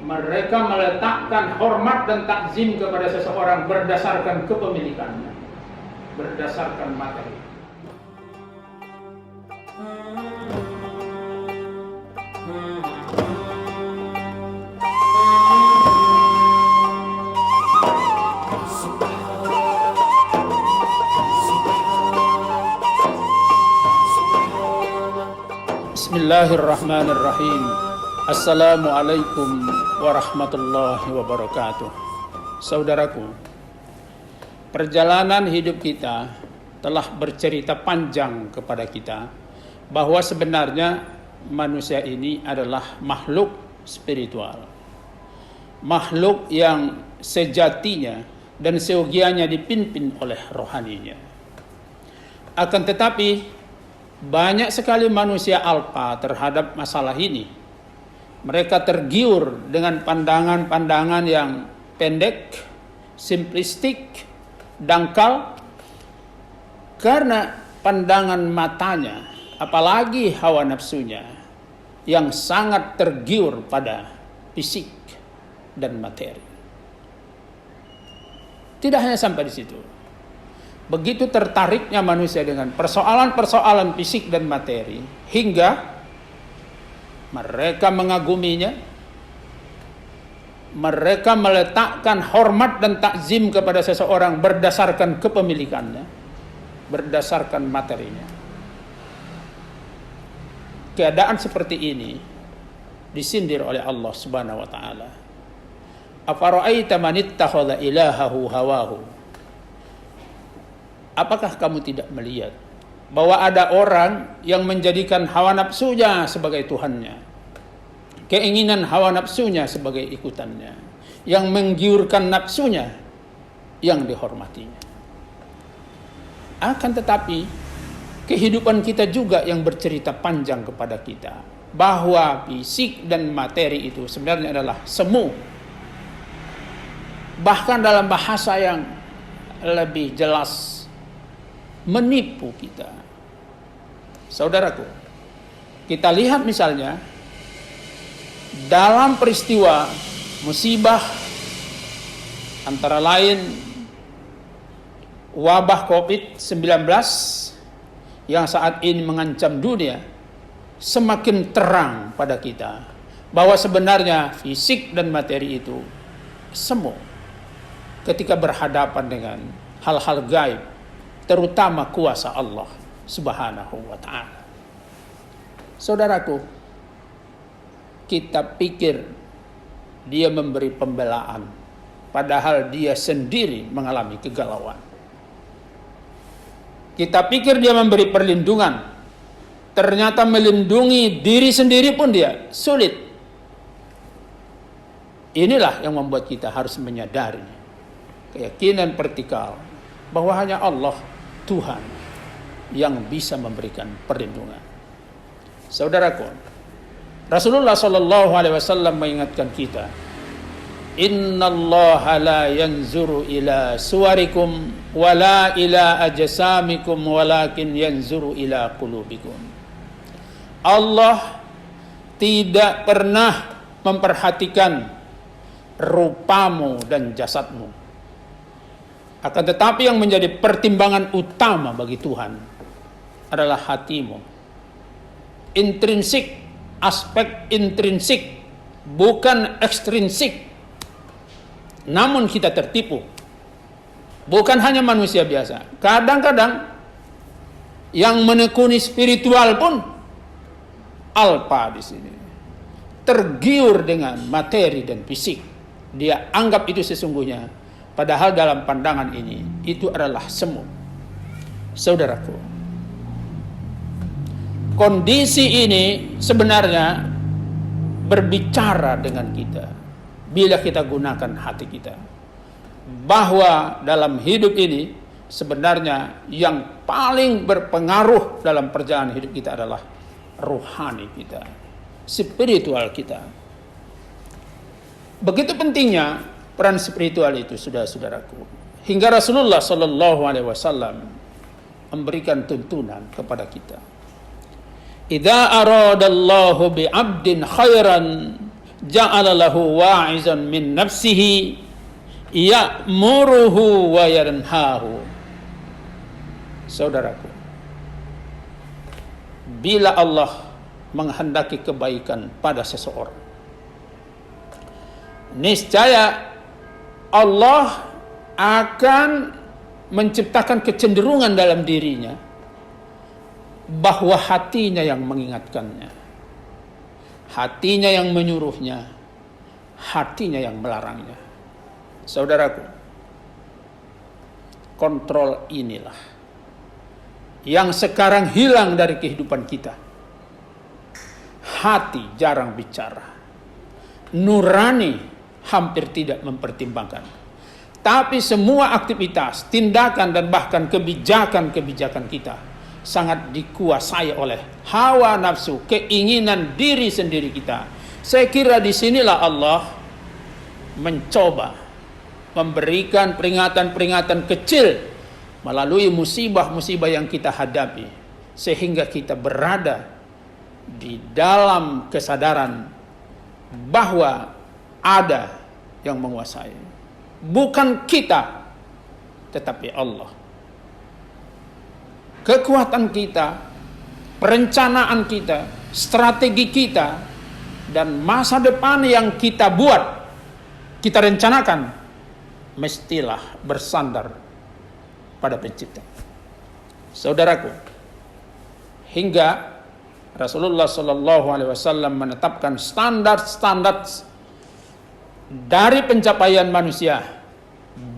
Mereka meletakkan hormat dan takzim kepada seseorang berdasarkan kepemilikannya, berdasarkan materi. Bismillahirrahmanirrahim. Assalamualaikum warahmatullahi wabarakatuh. Saudaraku, perjalanan hidup kita telah bercerita panjang kepada kita bahwa sebenarnya manusia ini adalah makhluk spiritual, makhluk yang sejatinya dan seyogianya dipimpin oleh rohaninya. Akan tetapi banyak sekali manusia alpa terhadap masalah ini. Mereka tergiur dengan pandangan-pandangan yang pendek, simplistik, dangkal, karena pandangan matanya, apalagi hawa nafsunya, yang sangat tergiur pada fisik dan materi. Tidak hanya sampai di situ. Begitu tertariknya manusia dengan persoalan-persoalan fisik dan materi, hingga mereka mengaguminya, mereka meletakkan hormat dan takzim kepada seseorang berdasarkan kepemilikannya, berdasarkan materinya. Keadaan seperti ini disindir oleh Allah Subhanahu wa taala. Afara'aita man ittakhadha ilahahu hawahu. Apakah kamu tidak melihat bahwa ada orang yang menjadikan hawa nafsunya sebagai Tuhannya, keinginan hawa nafsunya sebagai ikutannya, yang menggiurkan nafsunya yang dihormatinya. Akan tetapi kehidupan kita juga yang bercerita panjang kepada kita bahwa fisik dan materi itu sebenarnya adalah semu. Bahkan dalam bahasa yang lebih jelas, menipu kita. Saudaraku, kita lihat misalnya dalam peristiwa musibah antara lain wabah COVID-19 yang saat ini mengancam dunia, semakin terang pada kita bahwa sebenarnya fisik dan materi itu semu ketika berhadapan dengan hal-hal gaib, terutama kuasa Allah Subhanahu wa ta'ala. Saudaraku, kita pikir dia memberi pembelaan, padahal dia sendiri mengalami kegalauan. Kita pikir dia memberi perlindungan, ternyata melindungi diri sendiri pun dia sulit. Inilah yang membuat kita harus menyadari keyakinan vertikal bahwa hanya Allah, Tuhan, yang bisa memberikan perlindungan. Saudaraku, Rasulullah SAW mengingatkan kita, Innallaha la yanzuru ila suwarikum wala ila ajsamikum walakin yanzuru ila qulubikum. Allah tidak pernah memperhatikan rupamu dan jasadmu. Akan tetapi yang menjadi pertimbangan utama bagi Tuhan adalah hatimu. Intrinsik, aspek intrinsik, bukan ekstrinsik. Namun kita tertipu. Bukan hanya manusia biasa. Kadang-kadang yang menekuni spiritual pun alpa di sini. Tergiur dengan materi dan fisik. Dia anggap itu sesungguhnya, padahal dalam pandangan ini itu adalah semu. Saudaraku, kondisi ini sebenarnya berbicara dengan kita bila kita gunakan hati kita, bahwa dalam hidup ini sebenarnya yang paling berpengaruh dalam perjalanan hidup kita adalah rohani kita, spiritual kita. Begitu pentingnya peran spiritual itu, saudara-saudaraku, hingga Rasulullah SAW memberikan tuntunan kepada kita. Idza aradallahu bi'abdin khairan ja'ala lahu wa'izan min nafsihi ya'muruhu wa yanhahu. Saudaraku, bila Allah menghendaki kebaikan pada seseorang, niscaya Allah akan menciptakan kecenderungan dalam dirinya bahwa hatinya yang mengingatkannya, hatinya yang menyuruhnya, hatinya yang melarangnya. Saudaraku, kontrol inilah yang sekarang hilang dari kehidupan kita. Hati jarang bicara, nurani hampir tidak mempertimbangkan, tapi semua aktivitas, tindakan, dan bahkan kebijakan-kebijakan kita sangat dikuasai oleh hawa nafsu, keinginan diri sendiri kita. Saya kira disinilah Allah mencoba memberikan peringatan-peringatan kecil melalui musibah-musibah yang kita hadapi, sehingga kita berada di dalam kesadaran bahwa ada yang menguasai, bukan kita tetapi Allah. Kekuatan kita, perencanaan kita, strategi kita, dan masa depan yang kita buat, kita rencanakan, mestilah bersandar pada Pencipta. Saudaraku, hingga Rasulullah Shallallahu Alaihi Wasallam menetapkan standar-standar dari pencapaian manusia,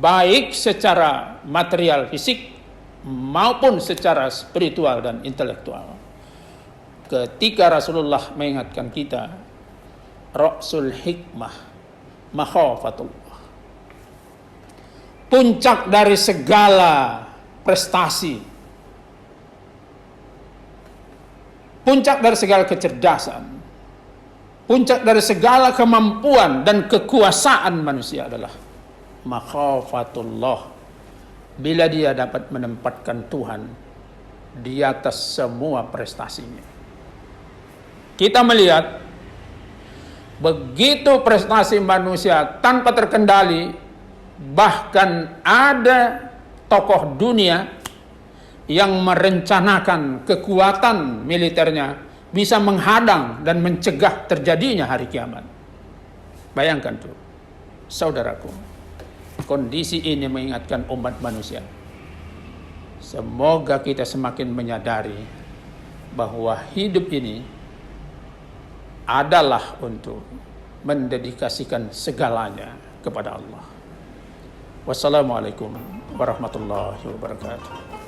baik secara material fisik maupun secara spiritual dan intelektual. Ketika Rasulullah mengingatkan kita, Ra'sul hikmah makhafatullah, puncak dari segala prestasi, puncak dari segala kecerdasan, puncak dari segala kemampuan dan kekuasaan manusia adalah makhafatullah. Bila dia dapat menempatkan Tuhan di atas semua prestasinya. Kita melihat begitu prestasi manusia tanpa terkendali, bahkan ada tokoh dunia yang merencanakan kekuatan militernya bisa menghadang dan mencegah terjadinya hari kiamat. Bayangkan tuh, saudaraku, kondisi ini mengingatkan umat manusia. Semoga kita semakin menyadari bahwa hidup ini adalah untuk mendedikasikan segalanya kepada Allah. Wassalamualaikum warahmatullahi wabarakatuh.